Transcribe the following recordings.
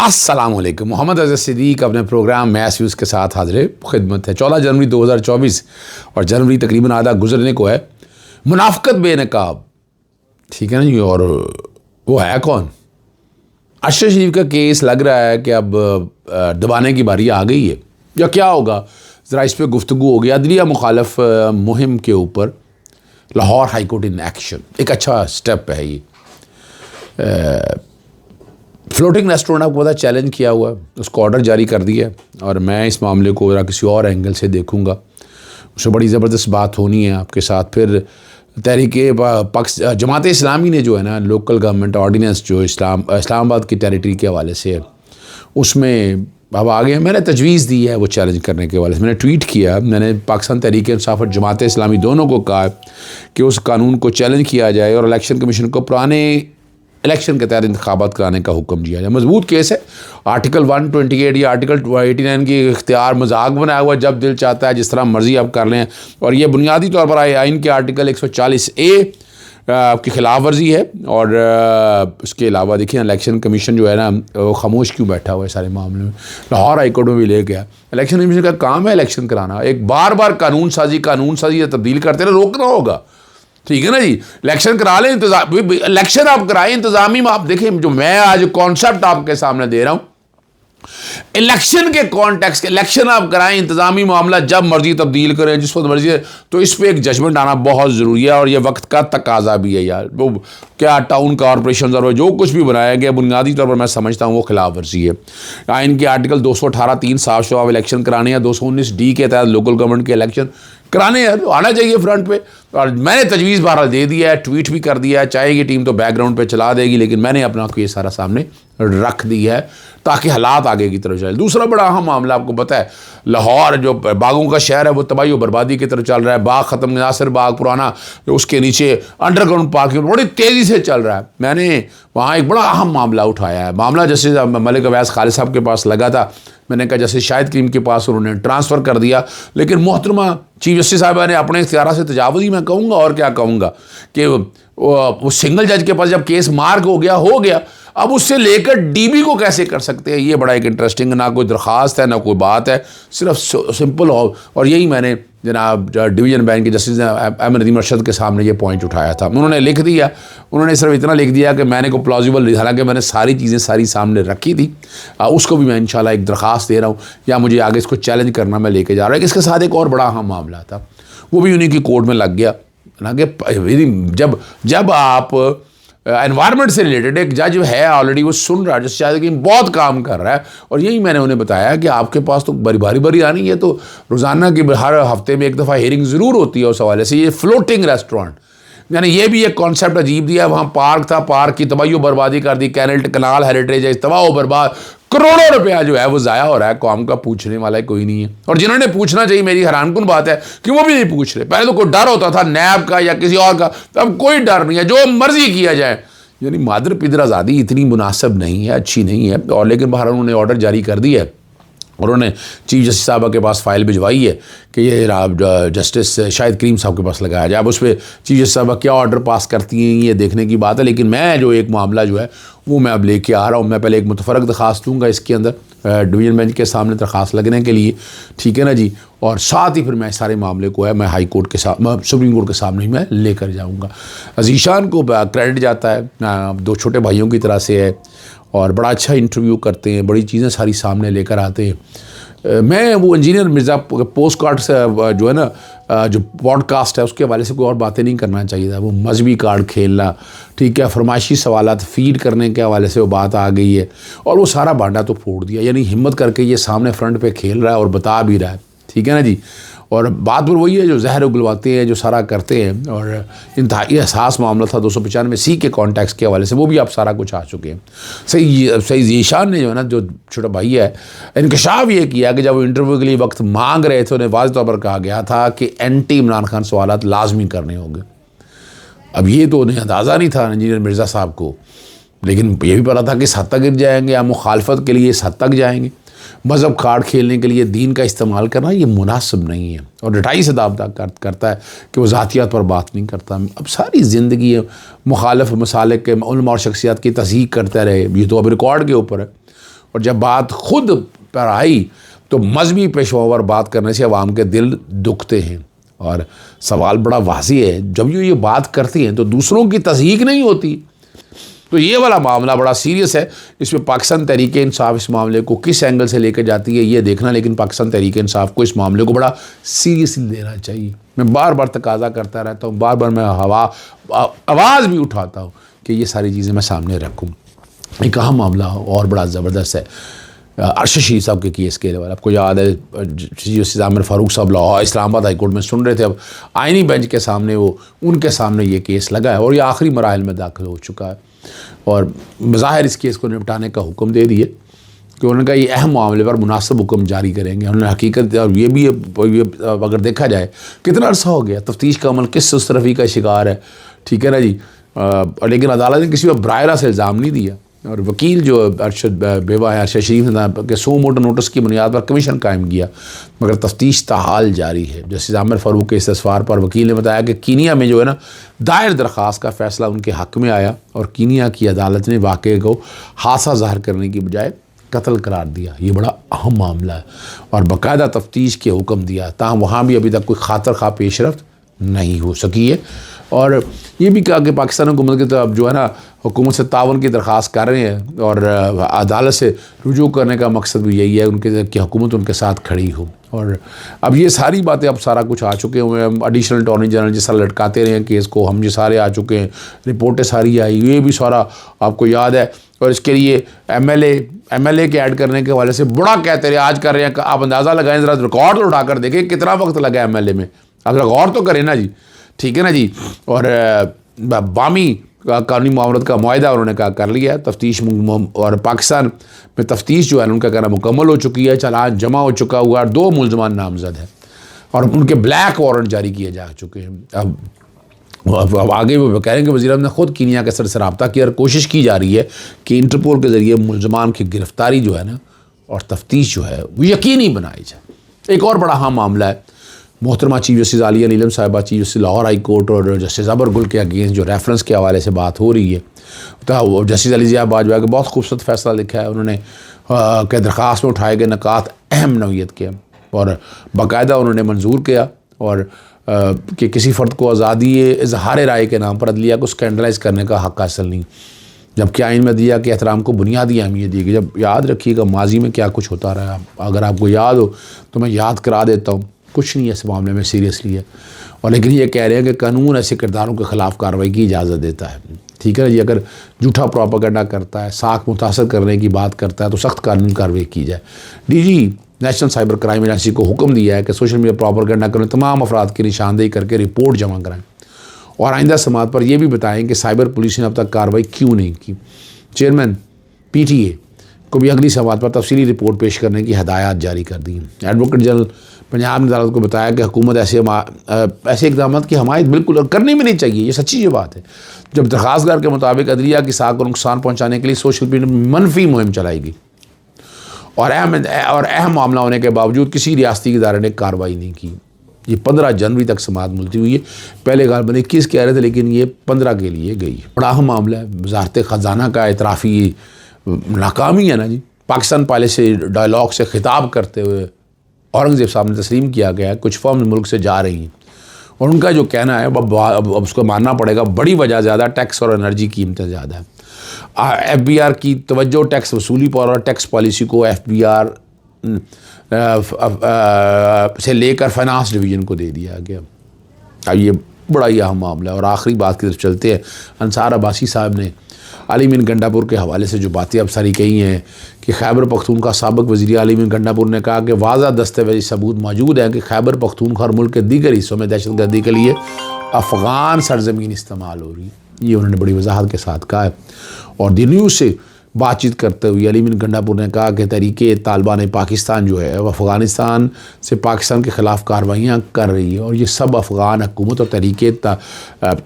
السلام علیکم. محمد اظہر صدیق اپنے پروگرام میس ویوز کے ساتھ حاضر خدمت ہے. 14 جنوری 2024 اور جنوری تقریباً آدھا گزرنے کو ہے. منافقت بے نقاب, ٹھیک ہے نا جی. اور وہ ہے کون؟ اشرف شریف کا کیس لگ رہا ہے کہ اب دبانے کی باری آ گئی ہے یا کیا ہوگا, ذرا اس پہ گفتگو ہوگی. عدلیہ مخالف مہم کے اوپر Lahore high court in action, ایک اچھا سٹیپ ہے یہ. فلوٹنگ ریسٹورینٹ آپ کو پتا چیلنج کیا ہوا ہے, اس کو آرڈر جاری کر دیا ہے, اور میں اس معاملے کو ذرا کسی اور اینگل سے دیکھوں گا. اس سے بڑی زبردست بات ہونی ہے آپ کے ساتھ. پھر تحریک جماعت اسلامی نے جو ہے نا لوکل گورنمنٹ آرڈیننس جو اسلام آباد کی ٹیریٹری کے حوالے سے ہے, اس میں اب آگے ہیں. میں نے تجویز دی ہے وہ چیلنج کرنے کے حوالے سے. میں نے ٹویٹ کیا, میں نے پاکستان تحریک انصاف اور جماعت اسلامی دونوں کو کہا کہ اس قانون کو چیلنج کیا جائے اور الیکشن کمیشن کو پرانے الیکشن کے تحت انتخابات کرانے کا حکم دیا جائے. مضبوط کیس ہے. آرٹیکل 128 یا آرٹیکل 89 کی اختیار مذاق بنایا ہوا, جب دل چاہتا ہے جس طرح مرضی آپ کر لیں. اور یہ بنیادی طور پر آئین کے آرٹیکل 140A کی خلاف ورزی ہے. اور اس کے علاوہ دیکھیں الیکشن کمیشن جو ہے نا وہ خاموش کیوں بیٹھا ہوا ہے سارے معاملے میں. لاہور ہائی کورٹ میں بھی لے گیا. الیکشن کمیشن کا کام ہے الیکشن کرانا. ایک بار قانون سازی تبدیل کرتے رہے, روکنا ہوگا. ٹھیک ہے نا جی. الیکشن کرا لیں, الیکشن آپ کرائیں, انتظامی میں آپ دیکھیں جو میں آج کانسیپٹ آپ کے سامنے دے رہا ہوں, الیکشن کے کانٹیکس کے الیکشن آپ کرائیں, انتظامی معاملہ جب مرضی تبدیل کریں جس وقت مرضی ہے, تو اس پہ ایک ججمنٹ آنا بہت ضروری ہے. اور یہ وقت کا تقاضا بھی ہے یار. وہ کیا ٹاؤن کارپوریشنز اور جو کچھ بھی بنایا گیا بنیادی طور پر میں سمجھتا ہوں وہ خلاف ورزی ہے. آئین کے آرٹیکل 218(3) صاف شفاف الیکشن کرانے یا 219D کے تحت لوکل گورنمنٹ کے الیکشن کرانے ہیں, آنا چاہیے فرنٹ پہ. اور میں نے تجویز بہرحال دے دیا ہے, ٹویٹ بھی کر دیا ہے. چاہے یہ ٹیم تو بیک گراؤنڈ پہ چلا دے گی, لیکن میں نے اپنا کو یہ سارا سامنے رکھ دی ہے تاکہ حالات آگے کی طرف چلے. دوسرا بڑا اہم معاملہ آپ کو پتہ ہے, لاہور جو باغوں کا شہر ہے وہ تباہی و بربادی کی طرف چل رہا ہے. باغ ختم, ناصر باغ پرانا, اس کے نیچے انڈر گراؤنڈ پارکنگ بڑی تیزی سے چل رہا ہے. میں نے وہاں ایک بڑا اہم معاملہ اٹھایا ہے. معاملہ جیسے ملک اویس خالد صاحب کے پاس لگا تھا, میں نے کہا جیسے شاہد کریم کے پاس انہوں نے ٹرانسفر کر دیا, لیکن محترمہ چیف جسٹس صاحبہ نے اپنے اختیارات سے تجاوز ہی میں کہوں گا اور کیا کہوں گا کہ وہ سنگل جج کے پاس جب کیس مارک ہو گیا, اب اس سے لے کر ڈی بی کو کیسے کر سکتے ہیں. یہ بڑا ایک انٹرسٹنگ, نہ کوئی درخواست ہے نہ کوئی بات ہے, صرف سمپل ہو. اور یہی میں نے جناب ڈویژن بینچ کے جسٹس احمد ندیم ارشد کے سامنے یہ پوائنٹ اٹھایا تھا. انہوں نے لکھ دیا, انہوں نے صرف اتنا لکھ دیا کہ میں نے کو پلازیبل, حالانکہ میں نے ساری چیزیں سامنے رکھی تھی. اس کو بھی میں انشاءاللہ ایک درخواست دے رہا ہوں, یا مجھے آگے اس کو چیلنج کرنا میں لے کے جا رہا ہوں. اس کے ساتھ ایک اور بڑا اہم معاملہ تھا, وہ بھی انہیں کی کورٹ میں لگ گیا. حالانکہ جب آپ انوائرمنٹ سے ریلیٹڈ, ایک جج ہے آلریڈی وہ سن رہا ہے, جس شاید کہ بہت کام کر رہا ہے. اور یہی میں نے انہیں بتایا کہ آپ کے پاس تو باری آنی ہے, تو روزانہ کی ہر ہفتے میں ایک دفعہ ہیئرنگ ضرور ہوتی ہے. اس حوالے سے یہ فلوٹنگ ریسٹورینٹ, یعنی یہ بھی ایک کانسیپٹ عجیب دیا. وہاں پارک تھا, پارک کی تباہی و بربادی کر دی. کنال ہیریٹیج ہے, تباہ و برباد, کروڑوں روپیہ جو ہے وہ ضائع ہو رہا ہے. قوم کا پوچھنے والا کوئی نہیں ہے, اور جنہوں نے پوچھنا چاہیے, میری حیران کن بات ہے کہ وہ بھی نہیں پوچھ رہے. پہلے تو کوئی ڈر ہوتا تھا نیب کا یا کسی اور کا, اب کوئی ڈر نہیں ہے, جو مرضی کیا جائے. یعنی مادر پدر آزادی اتنی مناسب نہیں ہے, اچھی نہیں ہے. اور لیکن باہر انہوں نے آرڈر جاری کر دیا ہے, اور انہوں نے چیف جسٹس صاحبہ کے پاس فائل بھجوائی ہے کہ یہ جسٹس شاہد کریم صاحب کے پاس لگایا جائے. اب اس پہ چیف جسٹس صاحبہ کیا آرڈر پاس کرتی ہیں یہ دیکھنے کی بات ہے. لیکن میں جو ایک معاملہ جو ہے وہ میں اب لے کے آ رہا ہوں. میں پہلے ایک متفرق درخواست دوں گا اس کے اندر ڈویژن بینچ کے سامنے درخواست لگنے کے لیے, ٹھیک ہے نا جی. اور ساتھ ہی پھر میں سارے معاملے کو ہے میں ہائی کورٹ کے سپریم کورٹ کے سامنے ہی میں لے کر جاؤں گا. عزیشان کو کریڈٹ جاتا ہے, 2 چھوٹے بھائیوں کی طرح سے ہے, اور بڑا اچھا انٹرویو کرتے ہیں, بڑی چیزیں ساری سامنے لے کر آتے ہیں. میں وہ انجینئر مرزا پوسٹ کارڈ سے جو ہے نا جو پوڈ کاسٹ ہے اس کے حوالے سے کوئی اور باتیں نہیں کرنا چاہیے تھا. وہ مذہبی کارڈ کھیلنا, ٹھیک ہے, فرمائشی سوالات فیڈ کرنے کے حوالے سے وہ بات آ گئی ہے, اور وہ سارا بانڈا تو پھوڑ دیا. یعنی ہمت کر کے یہ سامنے فرنٹ پہ کھیل رہا ہے اور بتا بھی رہا ہے, ٹھیک ہے نا جی. اور بات پر وہی ہے جو زہر اگلواتے ہیں, جو سارا کرتے ہیں. اور انتہائی احساس معاملہ تھا 295C کے کانٹیکس کے حوالے سے, وہ بھی آپ سارا کچھ آ چکے ہیں. صحیح ذیشان نے جو ہے نا جو چھوٹا بھائی ہے, انکشاف یہ کیا کہ جب وہ انٹرویو کے لیے وقت مانگ رہے تھے انہیں واضح طور پر کہا گیا تھا کہ اینٹی عمران خان سوالات لازمی کرنے ہوں گے. اب یہ تو انہیں اندازہ نہیں تھا انجینئر مرزا صاحب کو, لیکن یہ بھی پتا تھا کہ اس حد تک گر جائیں گے, یا مخالفت کے لیے اس حد تک جائیں گے. مذہب کارڈ کھیلنے کے لیے دین کا استعمال کرنا یہ مناسب نہیں ہے. اور ڈٹائی سے دعوت کرتا ہے کہ وہ ذاتیات پر بات نہیں کرتا. اب ساری زندگی مخالف مسالک کے علماء اور شخصیات کی تصحیح کرتے رہے, یہ تو اب ریکارڈ کے اوپر ہے. اور جب بات خود پر آئی تو مذہبی پیشوا بات کرنے سے عوام کے دل دکھتے ہیں۔ اور سوال بڑا واضح ہے، جب یہ بات کرتی ہیں تو دوسروں کی تصدیق نہیں ہوتی، تو یہ والا معاملہ بڑا سیریس ہے۔ اس میں پاکستان تحریک انصاف اس معاملے کو کس اینگل سے لے کے جاتی ہے یہ دیکھنا، لیکن پاکستان تحریک انصاف کو اس معاملے کو بڑا سیریسلی لینا چاہیے۔ میں بار بار تقاضا کرتا رہتا ہوں، بار بار میں آواز بھی اٹھاتا ہوں کہ یہ ساری چیزیں میں سامنے رکھوں۔ ایک اہم معاملہ اور بڑا زبردست ہے ارشد شریف صاحب کے کیس کے لیے۔ آپ کو یاد ہے جسٹس عامر فاروق صاحب لاہور اسلام آباد ہائی کورٹ میں سن رہے تھے، اب آئینی بینچ کے سامنے ان کے سامنے یہ کیس لگا ہے اور یہ آخری مراحل میں داخل ہو چکا ہے، اور بظاہر اس کیس کو نپٹانے کا حکم دے دیے کہ انہوں نے کہا یہ اہم معاملے پر مناسب حکم جاری کریں گے۔ انہوں نے حقیقت اور یہ بھی اگر دیکھا جائے کتنا عرصہ ہو گیا تفتیش کا عمل کس اس طرفی کا شکار ہے، ٹھیک ہے نا جی، لیکن عدالت نے کسی پر براہ راست الزام نہیں دیا، اور وکیل جو ارشد بیوہ ہے ارشد شریف نے کہ سو موٹو نوٹس کی بنیاد پر کمیشن قائم کیا، مگر تفتیش تاحال جاری ہے۔ جسٹس عامر فاروق کے استفسار پر وکیل نے بتایا کہ کینیا میں جو ہے نا دائر درخواست کا فیصلہ ان کے حق میں آیا، اور کینیا کی عدالت نے واقعے کو حادثہ ظاہر کرنے کی بجائے قتل قرار دیا۔ یہ بڑا اہم معاملہ ہے، اور باقاعدہ تفتیش کے حکم دیا، تاہم وہاں بھی ابھی تک کوئی خاطر خواہ پیش رفت نہیں ہو سکی ہے۔ اور یہ بھی کہا کہ پاکستان حکومت کی طرف جو ہے نا حکومت سے تعاون کی درخواست کر رہے ہیں، اور عدالت سے رجوع کرنے کا مقصد بھی یہی ہے ان کے کہ حکومت ان کے ساتھ کھڑی ہو۔ اور اب یہ ساری باتیں اب سارا کچھ آ چکے ہوئے ہیں، ایڈیشنل اٹارنی جنرل جس طرح لٹکاتے رہے ہیں کیس کو، ہم یہ سارے آ چکے ہیں، رپورٹیں ساری آئی، یہ بھی سارا آپ کو یاد ہے۔ اور اس کے لیے ایم ایل اے کے ایڈ کرنے کے حوالے سے بڑا کہتے رہے، آج کر رہے ہیں، آپ اندازہ لگائیں ذرا، ریکارڈ اٹھا کر دیکھیں کتنا وقت لگا ایم ایل اے میں، آپ ذرا غور تو کریں نا جی، ٹھیک ہے نا جی۔ اور بامی قانونی معاملات کا معاہدہ انہوں نے کہا کر لیا ہے، تفتیش اور پاکستان میں تفتیش جو ہے ان کا کہنا مکمل ہو چکی ہے، چالان جمع ہو چکا ہوا ہے، 2 ملزمان نامزد ہیں اور ان کے بلیک وارنٹ جاری کیے جا چکے ہیں۔ اب آگے وہ کہہ رہے ہیں کہ وزیر اعظم نے خود کینیا کے سر سے رابطہ کیا اور کوشش کی جا رہی ہے کہ انٹرپول کے ذریعے ملزمان کی گرفتاری جو ہے نا اور تفتیش جو ہے وہ یقینی بنائی جائے۔ ایک اور بڑا اہم معاملہ ہے، محترمہ چیف جسٹس عالیہ نیلم صاحبہ chief justice Lahore high court اور جسٹس ابر گل کے اگینسٹ جو ریفرنس کے حوالے سے بات ہو رہی ہے، تو جسٹس علی ضیاء باجوہ کا بہت خوبصورت فیصلہ لکھا ہے انہوں نے کہ درخواست میں اٹھائے گئے نکات اہم نوعیت کے، اور باقاعدہ انہوں نے منظور کیا، اور کہ کسی فرد کو آزادی اظہار رائے کے نام پر عدلیہ کو اسکینڈلائز کرنے کا حق حاصل نہیں، جبکہ آئین میں دیا کہ احترام کو بنیادی اہمیت دی گئی۔ جب یاد رکھیے گا ماضی میں کیا کچھ ہوتا رہا، اگر آپ کو یاد ہو تو میں یاد کرا دیتا ہوں، کچھ نہیں ہے اس معاملے میں سیریسلی ہے، اور لیکن یہ کہہ رہے ہیں کہ قانون ایسے کرداروں کے خلاف کارروائی کی اجازت دیتا ہے، ٹھیک ہے نا جی۔ اگر جھوٹا پروپیگنڈا کرتا ہے، ساکھ متاثر کرنے کی بات کرتا ہے تو سخت قانون کارروائی کی جائے۔ D G national cyber crime agency کو حکم دیا ہے کہ سوشل میڈیا پروپیگنڈا کرنے تمام افراد کی نشاندہی کر کے رپورٹ جمع کرائیں، اور آئندہ سماعت پر یہ بھی بتائیں کہ سائبر پولیس نے اب تک کارروائی کیوں نہیں کی۔ چیئرمین پی ٹی اے کو بھی اگلی سماعت پر تفصیلی رپورٹ پیش کرنے کی ہدایات جاری کر دی۔ ایڈوکیٹ جنرل پنجاب نے عدالت کو بتایا کہ حکومت ایسے اقدامات کی حمایت بالکل کرنی بھی نہیں چاہیے، یہ سچی یہ بات ہے، جب درخواستگار کے مطابق عدلیہ کی ساکھ کو نقصان پہنچانے کے لیے سوشل میڈیا میں منفی مہم چلائی گئی، اور اہم معاملہ ہونے کے باوجود کسی ریاستی ادارے نے کارروائی نہیں کی۔ یہ 15 جنوری تک سماعت ملتوی ہوئی ہے، پہلے غالباً 21 کہہ رہے تھے لیکن یہ 15 کے لیے گئی۔ بڑا اہم معاملہ ہے، وزارت خزانہ کا اعترافی ناکامی ہے نا جی۔ پاکستان پالیسی ڈائلاگ سے خطاب کرتے ہوئے اورنگزیب صاحب نے تسلیم کیا گیا ہے کچھ فرمز ملک سے جا رہی ہیں، اور ان کا جو کہنا ہے اب اس کو ماننا پڑے گا، بڑی وجہ زیادہ ٹیکس اور انرجی قیمتیں زیادہ ہیں۔ ایف بی آر کی توجہ ٹیکس وصولی پر اور ٹیکس پالیسی کو ایف بی آر سے لے کر فائنانس ڈویژن کو دے دیا گیا۔ اب یہ بڑا ہی اہم معاملہ ہے، اور آخری بات کی طرف چلتے ہیں۔ انصار عباسی صاحب نے علی مین گنڈا پور کے حوالے سے جو باتیں اب ساری کہی ہیں کہ خیبر پختونخوا سابق وزیر علی مین گنڈا پور نے کہا کہ واضح دستاویزی ثبوت موجود ہے کہ خیبر پختونخوا اور ملک کے دیگر حصوں میں دہشت گردی کے لیے افغان سرزمین استعمال ہو رہی ہے، یہ انہوں نے بڑی وضاحت کے ساتھ کہا ہے۔ اور دی نیوز سے بات چیت کرتے ہوئے علی مین گنڈا پور نے کہا کہ تحریک طالبان پاکستان جو ہے وہ افغانستان سے پاکستان کے خلاف کارروائیاں کر رہی ہے، اور یہ سب افغان حکومت اور تحریک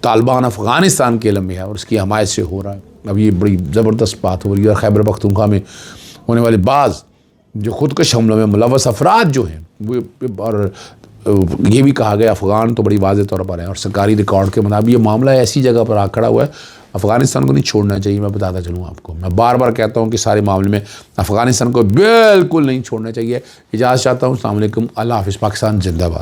طالبان افغانستان کے علم میں ہے اور اس کی حمایت سے ہو رہا ہے۔ اب یہ بڑی زبردست بات ہو رہی ہے، اور خیبر پختونخوا میں ہونے والے بعض جو خودکش حملوں میں ملوث افراد جو ہیں وہ، اور یہ بھی کہا گیا افغان تو بڑی واضح طور پر ہے، اور سرکاری ریکارڈ کے مطابق یہ معاملہ ایسی جگہ پر آ کھڑا ہوا ہے افغانستان کو نہیں چھوڑنا چاہیے. میں بتاتا چلوں آپ کو, میں بار بار کہتا ہوں کہ سارے معاملے میں افغانستان کو بالکل نہیں چھوڑنا چاہیے. اجازت چاہتا ہوں. السلام علیکم, اللہ حافظ. پاکستان زندہ باد.